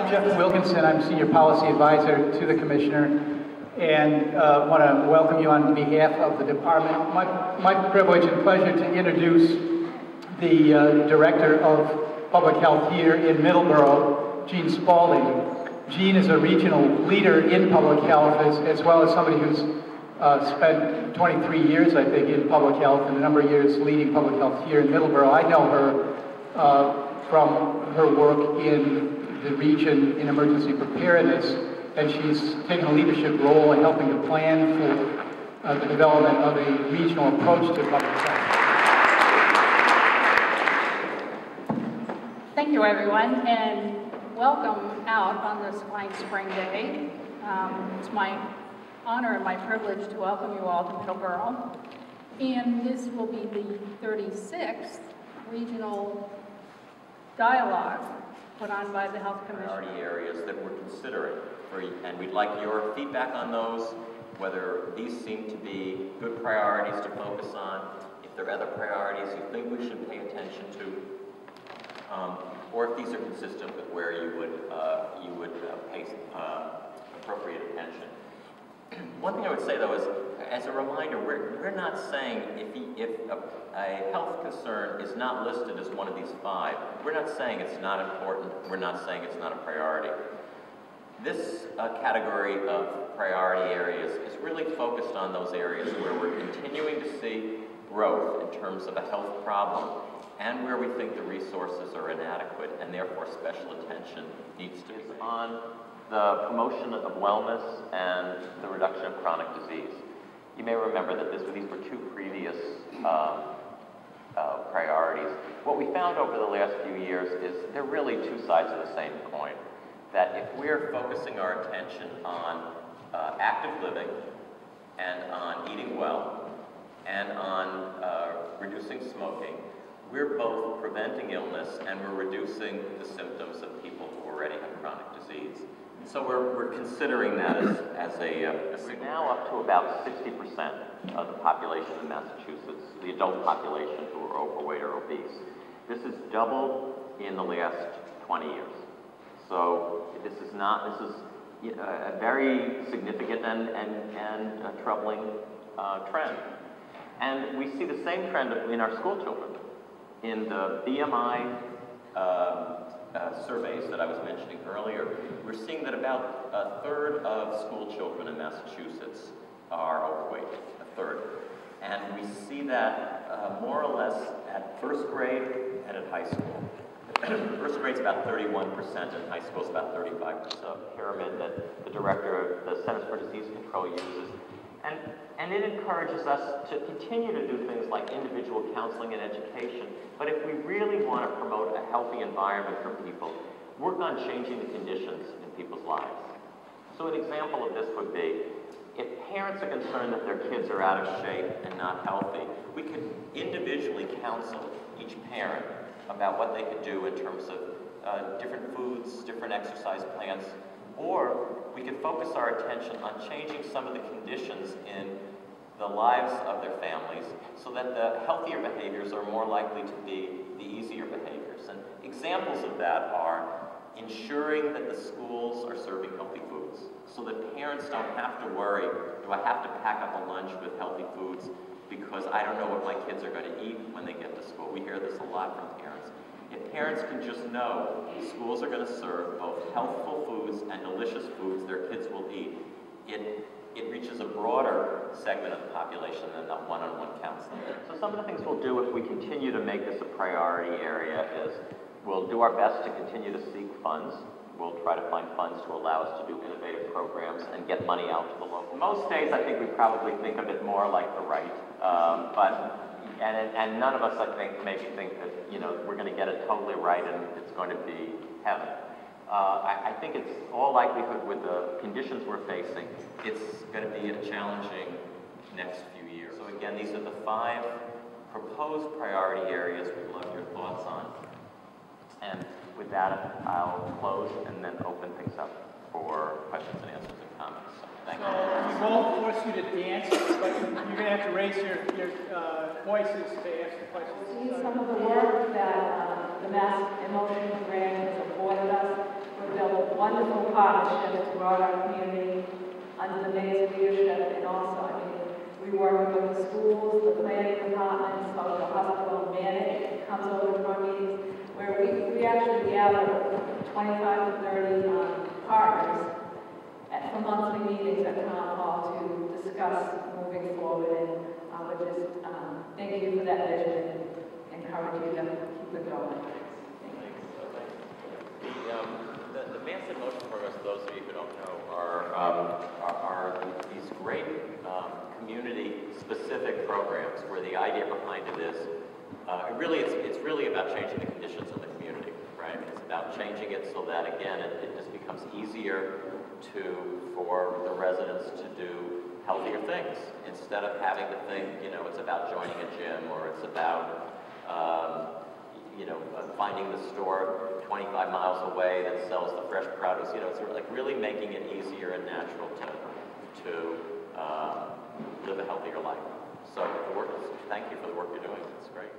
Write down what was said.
I'm Jeff Wilkinson. I'm Senior Policy Advisor to the Commissioner, and want to welcome you on behalf of the Department. My privilege and pleasure to introduce the Director of Public Health here in Middleborough, Gene Spalding. Gene is a regional leader in public health, as well as somebody who's spent 23 years, I think, in public health, and a number of years leading public health here in Middleborough. I know her from her work in the region in emergency preparedness, and she's taken a leadership role in helping to plan for the development of a regional approach to public health. Thank you, everyone, and welcome out on this fine spring day. It's my honor and my privilege to welcome you all to Middleborough. And this will be the 36th Regional Dialogue put on by the Health Commission. Priority areas that we're considering, and we'd like your feedback on those, whether these seem to be good priorities to focus on, if there are other priorities you think we should pay attention to, or if these are consistent with where you would pay appropriate attention. One thing I would say, though, is as a reminder, we're not saying if a health concern is not listed as one of these 5, we're not saying it's not important, we're not saying it's not a priority. This category of priority areas is really focused on those areas where we're continuing to see growth in terms of a health problem, and where we think the resources are inadequate, and therefore special attention needs to be on the promotion of wellness and the reduction of chronic disease. You may remember that these were 2 previous priorities. What we found over the last few years is they're really 2 sides of the same coin. That if we're focusing our attention on active living and on eating well and on reducing smoking, we're both preventing illness and we're reducing the symptoms of people who already have chronic disease. So we're considering that as we're now up to about 60% of the population in Massachusetts, the adult population who are overweight or obese. This has doubled in the last 20 years. So this is a very significant and troubling trend. And we see the same trend in our school children. In the BMI surveys that I was mentioning earlier, we're seeing that about a third of school children in Massachusetts are overweight, a third. And we see that more or less at first grade and at high school. First grade's about 31%, and high school's about 35%. Pyramid that the director of the Centers for Disease Control uses. And it encourages us to continue to do things like individual counseling and education. But if we really want to promote a healthy environment for people, work on changing the conditions in people's lives. So an example of this would be, if parents are concerned that their kids are out of shape and not healthy, we could individually counsel each parent about what they could do in terms of different foods, different exercise plans, or we could focus our attention on changing some of the conditions in the lives of their families so that the healthier behaviors are more likely to be the easier behaviors. And examples of that are ensuring that the schools are serving healthy foods so that parents don't have to worry, do I have to pack up a lunch with healthy foods because I don't know what my kids are going to eat when they get to school. We hear this a lot from parents. If parents can just know schools are going to serve both healthful foods and delicious foods their kids will eat, it reaches a broader segment of the population than the one-on-one counseling. So some of the things we'll do if we continue to make this a priority area is we'll do our best to continue to seek funds. We'll try to find funds to allow us to do innovative programs and get money out to the local. Most days I think we probably think of it more like the right, and none of us, I think, maybe think that, we're going to get it totally right and it's going to be heaven. I think it's all likelihood with the conditions we're facing, it's going to be a challenging next few years. So again, these are the 5 proposed priority areas we'd love your thoughts on. And with that, I'll close and then open things up for questions and answers and comments. So, thank you. We won't force you to dance, but you're going to have to raise your voices to ask the questions. See some of the work that the Mass Emotion Grant has afforded us. We built 1 under the mayor's leadership, and also, I mean, we work with the schools, the planning departments, the hospital management comes over to our meetings, where we actually gather 25 to 30 partners for monthly meetings at Town Hall to discuss moving forward, and I would just thank you for that vision and encourage you to keep it going. The Mass in Motion programs, for those of you who don't know, are these great community-specific programs where the idea behind it is, it's really about changing the conditions in the community, right? It's about changing it so that, again, it just becomes easier for the residents to do healthier things instead of having to think, it's about joining a gym, or it's about, finding the store 25 miles away that sells the fresh produce. It's like really making it easier and natural to live a healthier life. So thank you for the work you're doing. It's great.